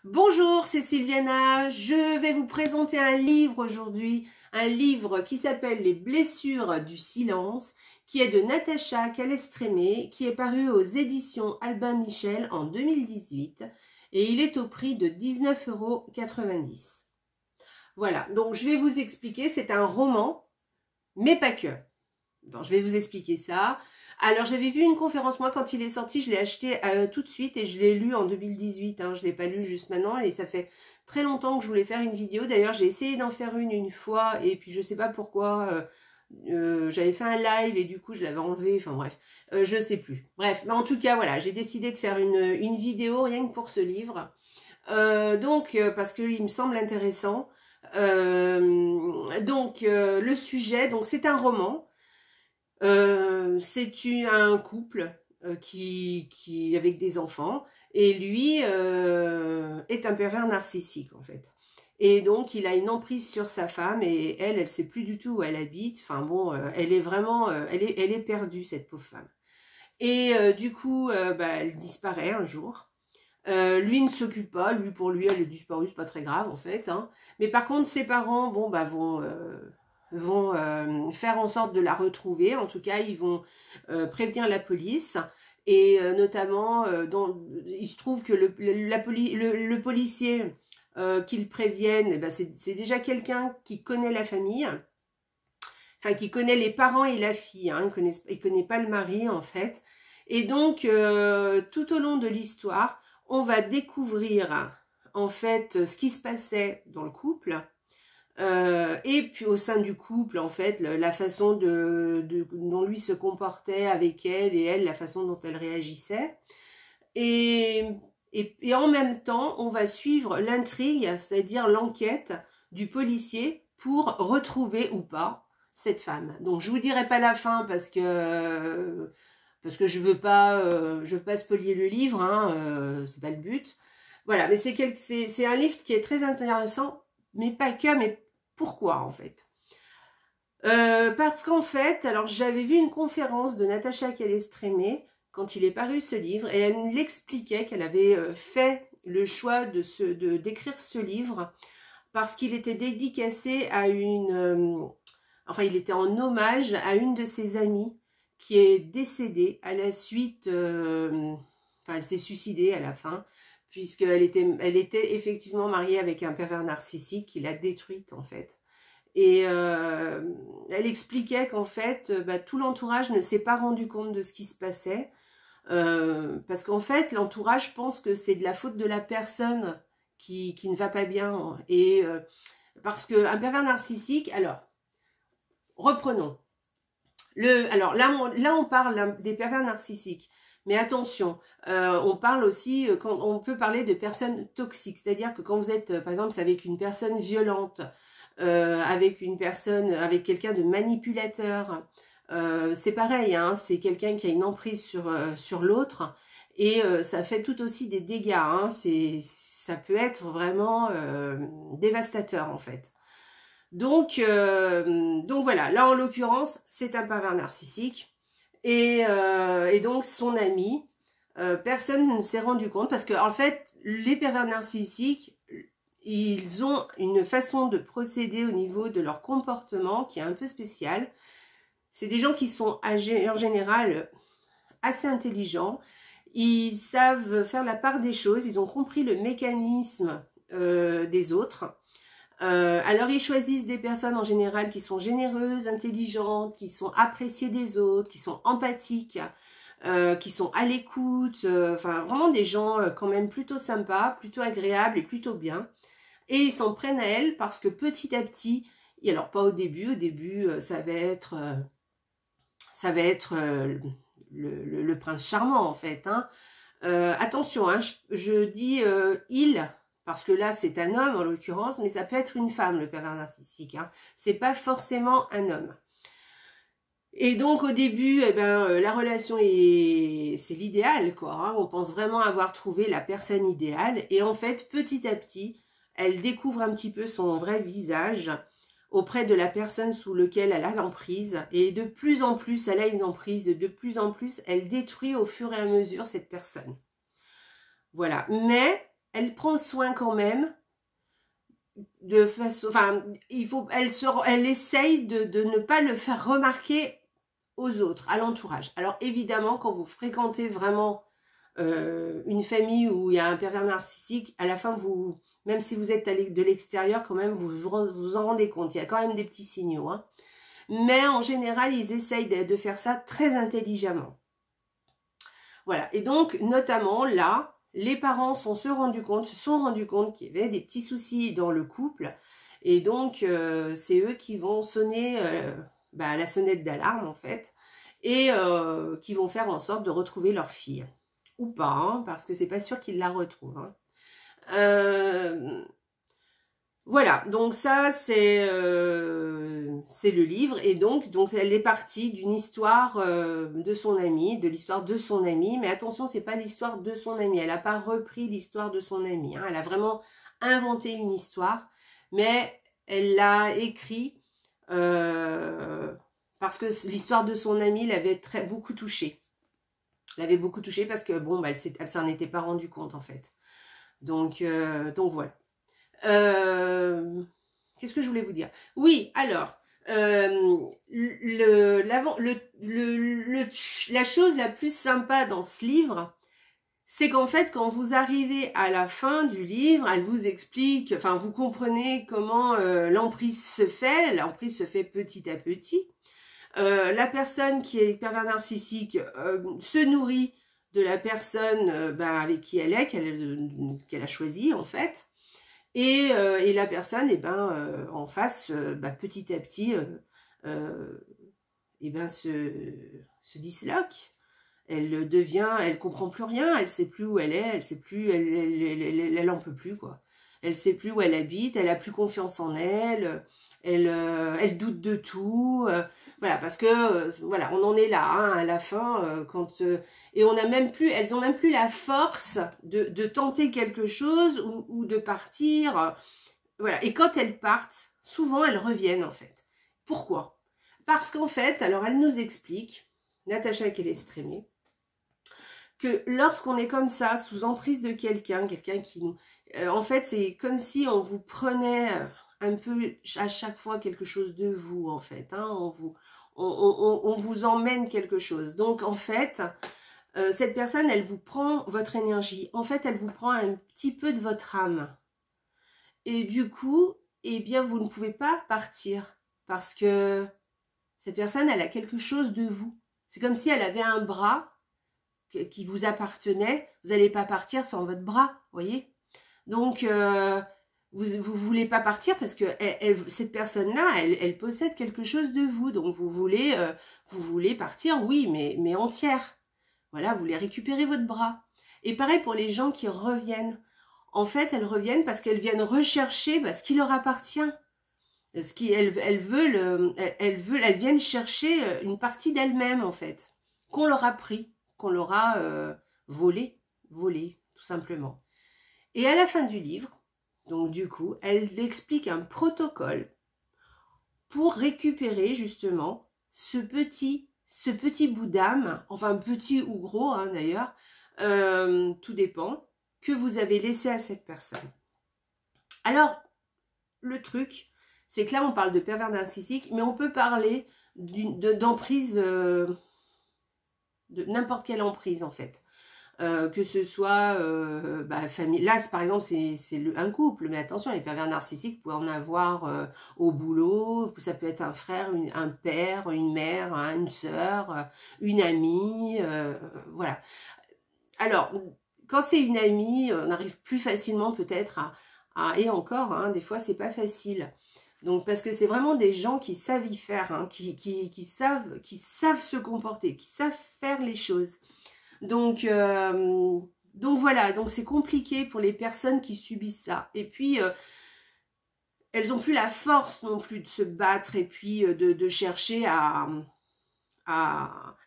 Bonjour, c'est Sylviana. Je vais vous présenter un livre aujourd'hui, un livre qui s'appelle Les blessures du silence, qui est de Natacha Calestrémé, qui est paru aux éditions Albin Michel en 2018 et il est au prix de 19,90 €. Voilà, donc je vais vous expliquer, c'est un roman, mais pas que. Donc, je vais vous expliquer ça. Alors, j'avais vu une conférence, moi, quand il est sorti, je l'ai acheté tout de suite et je l'ai lu en 2018. Je ne l'ai pas lu juste maintenant et ça fait très longtemps que je voulais faire une vidéo. D'ailleurs, j'ai essayé d'en faire une fois et puis je ne sais pas pourquoi. J'avais fait un live et du coup, je l'avais enlevé. Enfin bref, je ne sais plus. Bref, mais en tout cas, voilà, j'ai décidé de faire une vidéo rien que pour ce livre. Parce qu'il me semble intéressant. Le sujet, donc c'est un roman. C'est un couple qui avec des enfants et lui est un pervers narcissique en fait. Et donc il a une emprise sur sa femme et elle sait plus du tout où elle habite. Enfin bon, elle est vraiment, elle est perdue cette pauvre femme. Et du coup, elle disparaît un jour. Lui ne s'occupe pas, pour lui elle est disparue, c'est pas très grave en fait. Mais par contre ses parents, vont faire en sorte de la retrouver. En tout cas, ils vont prévenir la police. Et notamment, il se trouve que le policier qu'ils préviennent, c'est déjà quelqu'un qui connaît la famille. Enfin, qui connaît les parents et la fille. Il connaît pas le mari, en fait. Et donc, tout au long de l'histoire, on va découvrir, en fait, ce qui se passait dans le couple. Et puis au sein du couple, en fait, la façon dont lui se comportait avec elle et elle, la façon dont elle réagissait. Et en même temps, on va suivre l'intrigue, c'est-à-dire l'enquête du policier pour retrouver ou pas cette femme. Donc je vous dirai pas la fin parce que je veux pas spolier le livre, c'est pas le but. Voilà, mais c'est un livre qui est très intéressant, mais pas que, mais pourquoi en fait? Parce qu'en fait, alors j'avais vu une conférence de Natacha Calestrémé quand il est paru ce livre et elle l'expliquait qu'elle avait fait le choix d'écrire ce livre parce qu'il était dédicacé à il était en hommage à une de ses amies qui est décédée à la suite, elle s'est suicidée à la fin, puisqu'elle était effectivement mariée avec un pervers narcissique qui l'a détruite en fait. Et elle expliquait qu'en fait, tout l'entourage ne s'est pas rendu compte de ce qui se passait, parce qu'en fait, l'entourage pense que c'est de la faute de la personne qui ne va pas bien. Et parce qu'un pervers narcissique, alors, reprenons. Alors là, on parle des pervers narcissiques. Mais attention, on parle aussi, on peut parler de personnes toxiques. C'est-à-dire que quand vous êtes, par exemple, avec une personne violente, avec quelqu'un de manipulateur, c'est pareil, c'est quelqu'un qui a une emprise sur l'autre. Et ça fait tout aussi des dégâts. Ça peut être vraiment dévastateur, en fait. Donc voilà, là, en l'occurrence, c'est un pervers narcissique. Et donc son ami, personne ne s'est rendu compte parce que en fait les pervers narcissiques, ils ont une façon de procéder au niveau de leur comportement qui est un peu spéciale. C'est des gens qui sont en général assez intelligents, ils savent faire la part des choses, ils ont compris le mécanisme des autres. Alors ils choisissent des personnes en général qui sont généreuses, intelligentes, qui sont appréciées des autres, qui sont empathiques, qui sont à l'écoute, vraiment des gens quand même plutôt sympas, plutôt agréables et plutôt bien. Et ils s'en prennent à elles parce que petit à petit, et alors pas au début ça va être le prince charmant en fait. Attention, je dis il. Parce que là, c'est un homme en l'occurrence, mais ça peut être une femme, le pervers narcissique. C'est pas forcément un homme. Et donc, au début, la relation c'est l'idéal, quoi. On pense vraiment avoir trouvé la personne idéale. Et en fait, petit à petit, elle découvre un petit peu son vrai visage auprès de la personne sous laquelle elle a l'emprise. Et de plus en plus, elle a une emprise. De plus en plus, elle détruit au fur et à mesure cette personne. Voilà. Mais elle prend soin quand même de façon, enfin, elle essaye de ne pas le faire remarquer aux autres, à l'entourage. Alors évidemment, quand vous fréquentez vraiment une famille où il y a un pervers narcissique, à la fin, même si vous êtes de l'extérieur, quand même, vous en rendez compte. Il y a quand même des petits signaux. Hein. Mais en général, ils essayent de faire ça très intelligemment. Voilà. Et donc, notamment, là, les parents se sont rendus compte qu'il y avait des petits soucis dans le couple. Et donc, c'est eux qui vont sonner la sonnette d'alarme, en fait. Et qui vont faire en sorte de retrouver leur fille. Ou pas, hein, parce que c'est pas sûr qu'ils la retrouvent. Hein. Voilà, donc ça c'est le livre. Et donc elle est partie d'une histoire de son ami, de l'histoire de son ami. Mais attention, c'est pas l'histoire de son ami. Elle n'a pas repris l'histoire de son ami. Hein. Elle a vraiment inventé une histoire. Mais elle l'a écrit parce que l'histoire de son ami l'avait beaucoup touchée. L'avait beaucoup touchée parce que bon, elle s'en était pas rendue compte en fait. Donc voilà. Qu'est-ce que je voulais vous dire? Oui, alors la chose la plus sympa dans ce livre, c'est qu'en fait, quand vous arrivez à la fin du livre, elle vous explique, enfin, vous comprenez comment l'emprise se fait. L'emprise se fait petit à petit. La personne qui est pervers narcissique se nourrit de la personne avec qui elle est, qu'elle a choisie en fait. Et la personne, en face, petit à petit, se disloque. Elle comprend plus rien, elle sait plus où elle est, elle sait plus, elle en peut plus quoi. Elle sait plus où elle habite, elle a plus confiance en elle. Elle doute de tout, voilà, parce que voilà, on en est là hein, à la fin et elles ont même plus la force de tenter quelque chose ou de partir, voilà. Et quand elles partent, souvent elles reviennent en fait. Pourquoi? Parce qu'en fait, alors elle nous explique, Natacha Kelestrémé, que lorsqu'on est comme ça, sous emprise de quelqu'un qui nous, en fait, c'est comme si on vous prenait un peu à chaque fois quelque chose de vous, en fait. Hein, on vous emmène quelque chose. Donc, en fait, cette personne, elle vous prend votre énergie. En fait, elle vous prend un petit peu de votre âme. Et du coup, eh bien, vous ne pouvez pas partir. Parce que cette personne, elle a quelque chose de vous. C'est comme si elle avait un bras qui vous appartenait. Vous n'allez pas partir sans votre bras, voyez. Donc, vous voulez pas partir parce que cette personne-là, elle possède quelque chose de vous. Donc, vous voulez partir, oui, mais entière. Voilà, vous voulez récupérer votre bras. Et pareil pour les gens qui reviennent. En fait, elles reviennent parce qu'elles viennent rechercher ce qui leur appartient. Elles viennent chercher une partie d'elles-mêmes, en fait, qu'on leur a pris, qu'on leur a volé, tout simplement. Et à la fin du livre, donc du coup, elle explique un protocole pour récupérer justement ce petit bout d'âme, enfin petit ou gros hein, d'ailleurs, tout dépend, que vous avez laissé à cette personne. Alors, le truc, c'est que là on parle de pervers narcissique, mais on peut parler d'emprise, de n'importe quelle emprise en fait. Que ce soit famille. Là, par exemple, c'est un couple, mais attention, les pervers narcissiques, vous pouvez en avoir au boulot, ça peut être un frère, un père, une mère, hein, une sœur, une amie, voilà. Alors, quand c'est une amie, on arrive plus facilement peut-être et encore, hein, des fois, c'est pas facile. Donc, parce que c'est vraiment des gens qui savent y faire, hein, qui savent se comporter, qui savent faire les choses. Donc voilà, donc c'est compliqué pour les personnes qui subissent ça. Et puis, elles n'ont plus la force non plus de se battre et puis de chercher à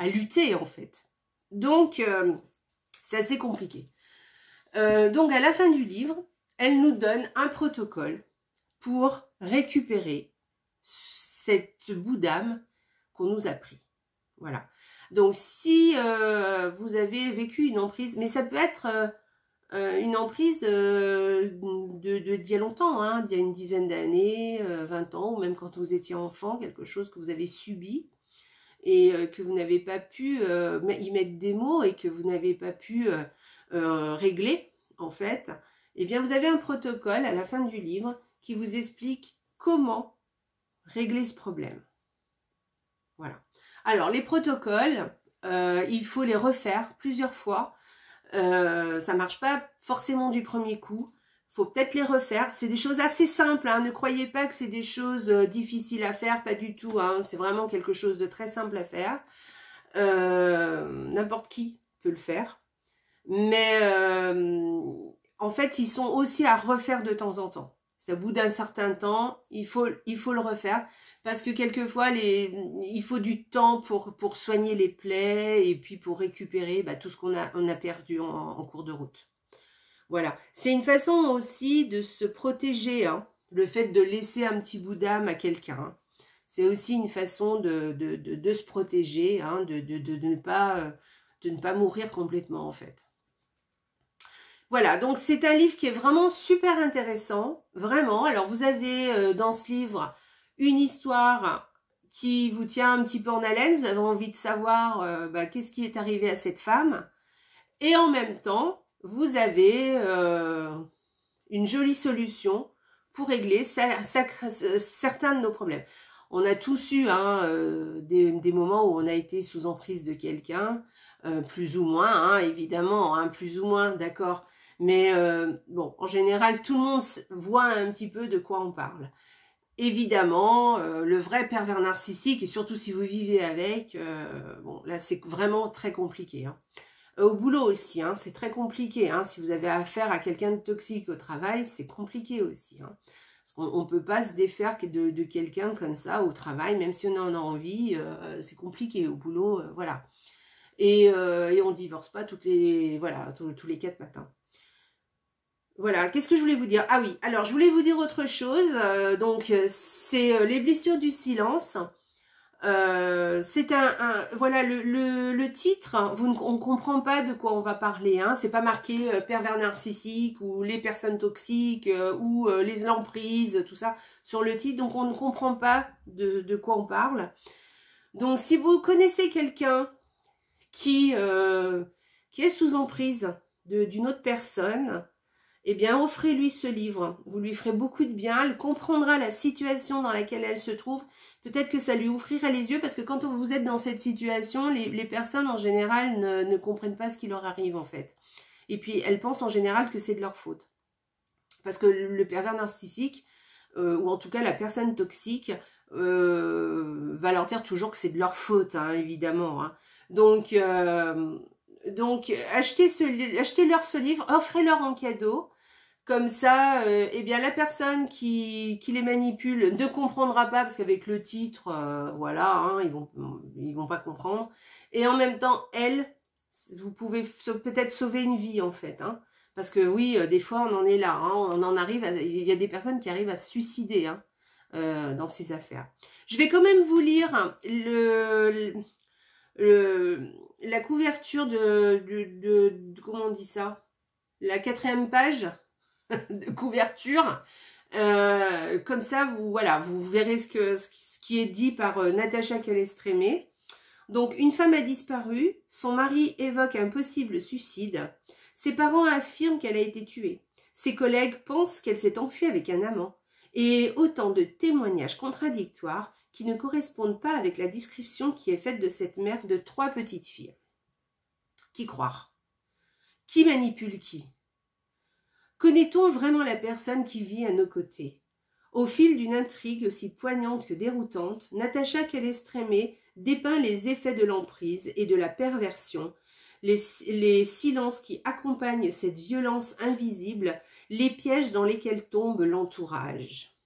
lutter en fait. Donc, c'est assez compliqué. Donc, à la fin du livre, elle nous donne un protocole pour récupérer cette bout d'âme qu'on nous a pris. Voilà. Donc, si vous avez vécu une emprise, mais ça peut être une emprise d'il y a longtemps, hein, d'il y a une dizaine d'années, 20 ans, ou même quand vous étiez enfant, quelque chose que vous avez subi et que vous n'avez pas pu y mettre des mots et que vous n'avez pas pu régler, en fait, eh bien vous avez un protocole à la fin du livre qui vous explique comment régler ce problème. Voilà. Alors, les protocoles, il faut les refaire plusieurs fois. Ça marche pas forcément du premier coup. Faut peut-être les refaire. C'est des choses assez simples, hein. Ne croyez pas que c'est des choses difficiles à faire, pas du tout, hein. C'est vraiment quelque chose de très simple à faire. N'importe qui peut le faire. Mais en fait, ils sont aussi à refaire de temps en temps. C'est au bout d'un certain temps, il faut le refaire. Parce que quelquefois, il faut du temps pour soigner les plaies et puis pour récupérer tout ce qu'on a perdu en cours de route. Voilà. C'est une façon aussi de se protéger, hein. Le fait de laisser un petit bout d'âme à quelqu'un, hein. C'est aussi une façon de se protéger, hein, de ne pas mourir complètement, en fait. Voilà, donc c'est un livre qui est vraiment super intéressant, vraiment. Alors vous avez dans ce livre une histoire qui vous tient un petit peu en haleine, vous avez envie de savoir qu'est-ce qui est arrivé à cette femme. Et en même temps, vous avez une jolie solution pour régler certains de nos problèmes. On a tous eu des moments où on a été sous emprise de quelqu'un, plus ou moins, hein, évidemment, hein, plus ou moins, d'accord. Mais bon, en général, tout le monde voit un petit peu de quoi on parle. Évidemment, le vrai pervers narcissique, et surtout si vous vivez avec, bon, là c'est vraiment très compliqué, hein. Au boulot aussi, hein, c'est très compliqué, hein. Si vous avez affaire à quelqu'un de toxique au travail, c'est compliqué aussi, hein. Parce qu'on ne peut pas se défaire de quelqu'un comme ça au travail, même si on en a envie, c'est compliqué au boulot, voilà. Et on ne divorce pas tous les 4 matins. Voilà, qu'est-ce que je voulais vous dire? Ah oui, alors je voulais vous dire autre chose. Donc, c'est les blessures du silence. C'est voilà, le titre, on ne comprend pas de quoi on va parler, hein. C'est pas marqué pervers narcissique ou les personnes toxiques ou les emprises, tout ça sur le titre. Donc, on ne comprend pas de quoi on parle. Donc, si vous connaissez quelqu'un qui est sous emprise d'une autre personne, eh bien, offrez-lui ce livre. Vous lui ferez beaucoup de bien. Elle comprendra la situation dans laquelle elle se trouve. Peut-être que ça lui ouvrira les yeux parce que quand vous êtes dans cette situation, les personnes en général ne comprennent pas ce qui leur arrive en fait. Et puis, elles pensent en général que c'est de leur faute. Parce que le pervers narcissique, ou en tout cas la personne toxique, va leur dire toujours que c'est de leur faute, hein, évidemment, hein. Donc, achetez-leur ce livre, offrez-leur en cadeau. Comme ça, eh bien, la personne qui les manipule ne comprendra pas, parce qu'avec le titre, voilà, hein, ils vont pas comprendre. Et en même temps, vous pouvez peut-être sauver une vie, en fait, hein. Parce que oui, des fois, on en est là, hein, on en arrive il y a des personnes qui arrivent à se suicider, hein, dans ces affaires. Je vais quand même vous lire la couverture comment on dit ça? La 4e page de couverture. Comme ça, vous verrez ce qui est dit par Natacha Calestrémé. Donc, une femme a disparu. Son mari évoque un possible suicide. Ses parents affirment qu'elle a été tuée. Ses collègues pensent qu'elle s'est enfuie avec un amant. Et autant de témoignages contradictoires qui ne correspondent pas avec la description qui est faite de cette mère de 3 petites filles. Qui croire? Qui manipule qui? Connaît-on vraiment la personne qui vit à nos côtés? Au fil d'une intrigue aussi poignante que déroutante, Natacha Calestrémé dépeint les effets de l'emprise et de la perversion, les silences qui accompagnent cette violence invisible, les pièges dans lesquels tombe l'entourage.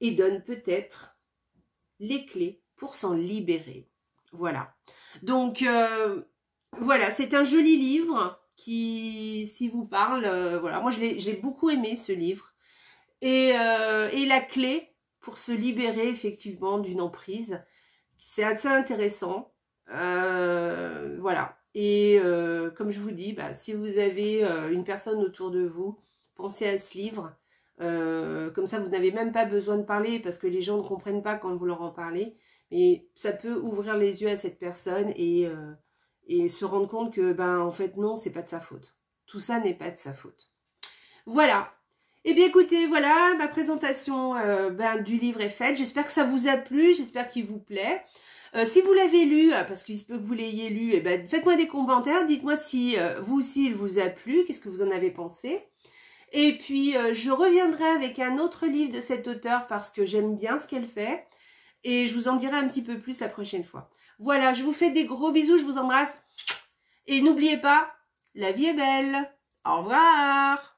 Et donne peut-être les clés pour s'en libérer. Voilà. Donc, voilà, c'est un joli livre qui, si vous parle, voilà, moi j'ai beaucoup aimé ce livre. Et la clé pour se libérer effectivement d'une emprise, c'est assez intéressant. Voilà. Et comme je vous dis, bah, si vous avez une personne autour de vous, pensez à ce livre. Comme ça, vous n'avez même pas besoin de parler parce que les gens ne comprennent pas quand vous leur en parlez. Mais ça peut ouvrir les yeux à cette personne et se rendre compte que, ben, en fait, non, c'est pas de sa faute. Tout ça n'est pas de sa faute. Voilà. Eh bien, écoutez, voilà, ma présentation du livre est faite. J'espère que ça vous a plu, j'espère qu'il vous plaît. Si vous l'avez lu, parce qu'il se peut que vous l'ayez lu, eh ben, faites-moi des commentaires. Dites-moi si vous aussi, il vous a plu. Qu'est-ce que vous en avez pensé? Et puis, je reviendrai avec un autre livre de cette auteure parce que j'aime bien ce qu'elle fait. Et je vous en dirai un petit peu plus la prochaine fois. Voilà, je vous fais des gros bisous, je vous embrasse. Et n'oubliez pas, la vie est belle. Au revoir.